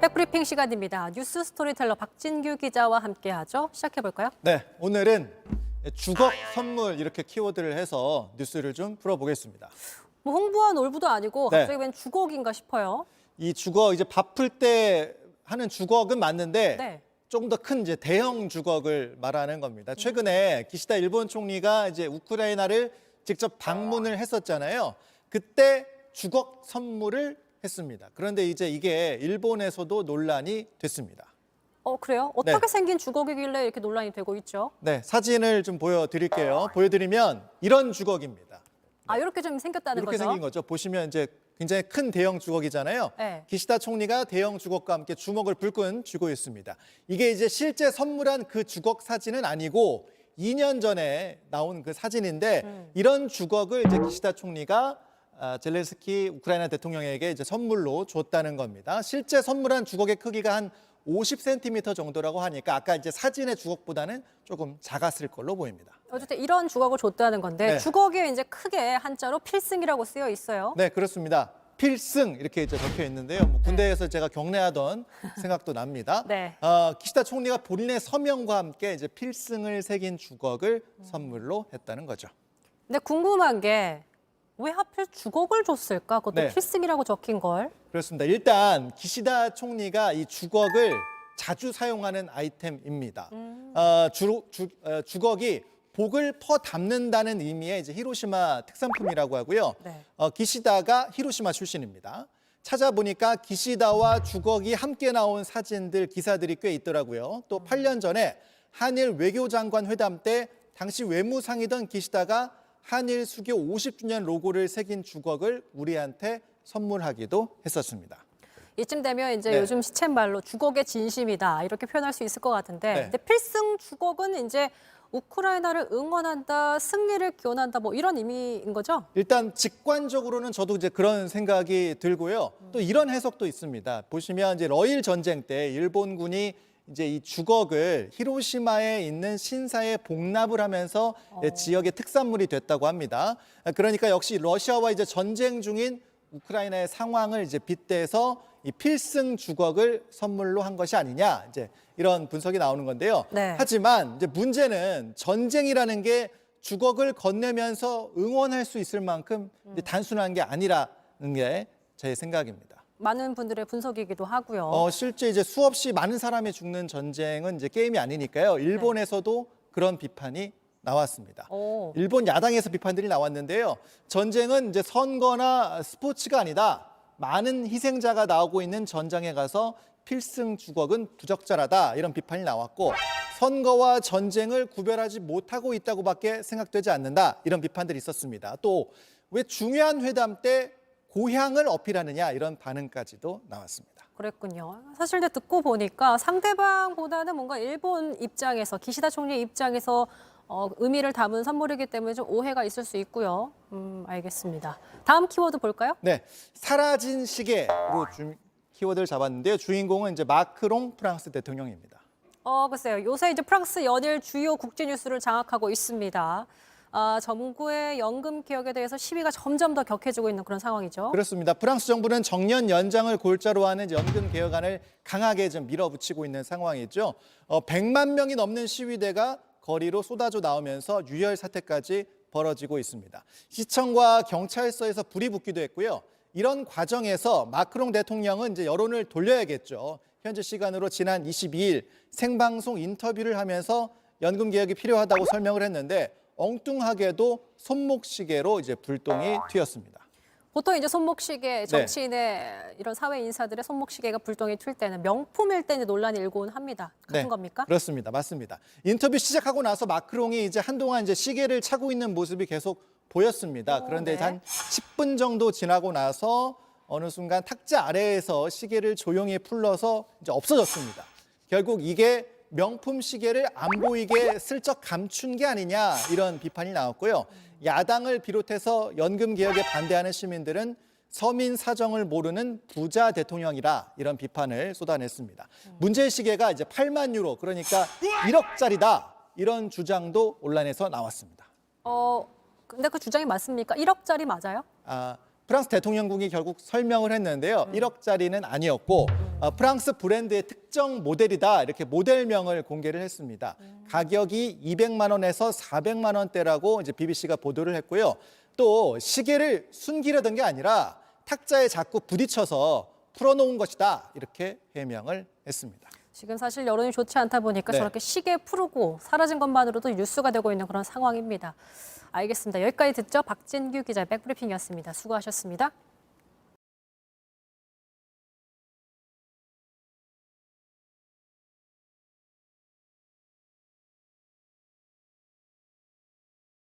백브리핑 시간입니다. 뉴스 스토리텔러 박진규 기자와 함께하죠. 시작해볼까요? 네, 오늘은 주걱 선물 이렇게 키워드를 해서 뉴스를 좀 풀어보겠습니다. 뭐 홍보한 올부도 아니고 네. 갑자기 웬 주걱인가 싶어요. 이 주걱 이제 바쁠 때 하는 주걱은 맞는데 네. 조금 더 큰 이제 대형 주걱을 말하는 겁니다. 최근에 기시다 일본 총리가 이제 우크라이나를 직접 방문을 했었잖아요. 그때 주걱 선물을 했습니다. 그런데 이제 이게 일본에서도 논란이 됐습니다. 그래요? 어떻게 네. 생긴 주걱이길래 이렇게 논란이 되고 있죠? 네, 사진을 좀 보여드릴게요. 보여드리면 이런 주걱입니다. 이렇게 좀 생겼다는 이렇게 거죠? 생긴 거죠. 보시면 이제 굉장히 큰 대형 주걱이잖아요. 네. 기시다 총리가 대형 주걱과 함께 주먹을 불끈 쥐고 있습니다. 이게 이제 실제 선물한 그 주걱 사진은 아니고 2년 전에 나온 그 사진인데 이런 주걱을 이제 기시다 총리가 젤렌스키 우크라이나 대통령에게 이제 선물로 줬다는 겁니다. 실제 선물한 주걱의 크기가 한 50cm 정도라고 하니까 아까 이제 사진의 주걱보다는 조금 작았을 걸로 보입니다. 어쨌든 이런 주걱을 줬다는 건데 네. 주걱에 이제 크게 한자로 필승이라고 쓰여 있어요. 네, 그렇습니다. 필승 이렇게 이제 적혀 있는데요. 뭐 군대에서 제가 경례하던 생각도 납니다. 네. 기시다 총리가 본인의 서명과 함께 이제 필승을 새긴 주걱을 선물로 했다는 거죠. 근데 궁금한 게 왜 하필 주걱을 줬을까? 그것도 네. 필승이라고 적힌 걸. 그렇습니다. 일단 기시다 총리가 이 주걱을 자주 사용하는 아이템입니다. 주걱이 복을 퍼 담는다는 의미의 이제 히로시마 특산품이라고 하고요. 네. 기시다가 히로시마 출신입니다. 찾아보니까 기시다와 주걱이 함께 나온 사진들, 기사들이 꽤 있더라고요. 또 8년 전에 한일 외교장관 회담 때 당시 외무상이던 기시다가 한일 수교 50주년 로고를 새긴 주걱을 우리한테 선물하기도 했었습니다. 이쯤 되면 이제 네. 요즘 시쳇말로 주걱의 진심이다 이렇게 표현할 수 있을 것 같은데 네. 근데 필승 주걱은 이제 우크라이나를 응원한다, 승리를 기원한다 뭐 이런 의미인 거죠? 일단 직관적으로는 저도 이제 그런 생각이 들고요. 또 이런 해석도 있습니다. 보시면 이제 러일 전쟁 때 일본군이 이제 이 주걱을 히로시마에 있는 신사에 복납을 하면서 지역의 특산물이 됐다고 합니다. 그러니까 역시 러시아와 이제 전쟁 중인 우크라이나의 상황을 이제 빗대서 이 필승 주걱을 선물로 한 것이 아니냐 이제 이런 분석이 나오는 건데요. 네. 하지만 이제 문제는 전쟁이라는 게 주걱을 건네면서 응원할 수 있을 만큼 이제 단순한 게 아니라는 게 제 생각입니다. 많은 분들의 분석이기도 하고요. 실제 이제 수없이 많은 사람이 죽는 전쟁은 이제 게임이 아니니까요. 일본에서도 그런 비판이 나왔습니다. 오. 일본 야당에서 비판들이 나왔는데요. 전쟁은 이제 선거나 스포츠가 아니다. 많은 희생자가 나오고 있는 전장에 가서 필승 주걱은 부적절하다. 이런 비판이 나왔고 선거와 전쟁을 구별하지 못하고 있다고밖에 생각되지 않는다. 이런 비판들이 있었습니다. 또 왜 중요한 회담 때 고향을 어필하느냐 이런 반응까지도 나왔습니다. 그랬군요. 사실 근데 듣고 보니까 상대방보다는 뭔가 일본 입장에서 기시다 총리 입장에서 의미를 담은 선물이기 때문에 좀 오해가 있을 수 있고요. 알겠습니다. 다음 키워드 볼까요? 네, 사라진 시계로 키워드를 잡았는데요. 주인공은 이제 마크롱 프랑스 대통령입니다. 글쎄요. 요새 이제 프랑스 연일 주요 국제 뉴스를 장악하고 있습니다. 정부의 연금 개혁에 대해서 시위가 점점 더 격해지고 있는 그런 상황이죠. 그렇습니다. 프랑스 정부는 정년 연장을 골자로 하는 연금 개혁안을 강하게 좀 밀어붙이고 있는 상황이죠. 100만 명이 넘는 시위대가 거리로 쏟아져 나오면서 유혈 사태까지 벌어지고 있습니다. 시청과 경찰서에서 불이 붙기도 했고요. 이런 과정에서 마크롱 대통령은 이제 여론을 돌려야겠죠. 현재 시간으로 지난 22일 생방송 인터뷰를 하면서 연금 개혁이 필요하다고 설명을 했는데 엉뚱하게도 손목시계로 이제 불똥이 튀었습니다. 보통 이제 손목시계, 정치인의 이런 사회 인사들의 손목시계가 불똥이 튈 때는 명품일 때 이제 논란이 일곤 합니다. 같은 겁니까? 그렇습니다. 맞습니다. 인터뷰 시작하고 나서 마크롱이 이제 한동안 이제 시계를 차고 있는 모습이 계속 보였습니다. 그런데 네. 한 10분 정도 지나고 나서 어느 순간 탁자 아래에서 시계를 조용히 풀러서 이제 없어졌습니다. 결국 이게 명품 시계를 안 보이게 슬쩍 감춘 게 아니냐 이런 비판이 나왔고요. 야당을 비롯해서 연금 개혁에 반대하는 시민들은 서민 사정을 모르는 부자 대통령이라 이런 비판을 쏟아냈습니다. 문제의 시계가 이제 8만 유로 그러니까 1억짜리다 이런 주장도 온라인에서 나왔습니다. 근데 그 주장이 맞습니까? 1억짜리 맞아요? 프랑스 대통령궁이 결국 설명을 했는데요. 1억짜리는 아니었고 프랑스 브랜드의 특정 모델이다 이렇게 모델명을 공개를 했습니다. 가격이 200만 원에서 400만 원대라고 이제 BBC가 보도를 했고요. 또 시계를 순기려던 게 아니라 탁자에 자꾸 부딪혀서 풀어놓은 것이다 이렇게 해명을 했습니다. 지금 사실 여론이 좋지 않다 보니까 네. 저렇게 시계 풀고 사라진 것만으로도 뉴스가 되고 있는 그런 상황입니다. 알겠습니다. 여기까지 듣죠. 박진규 기자의 백브리핑이었습니다. 수고하셨습니다.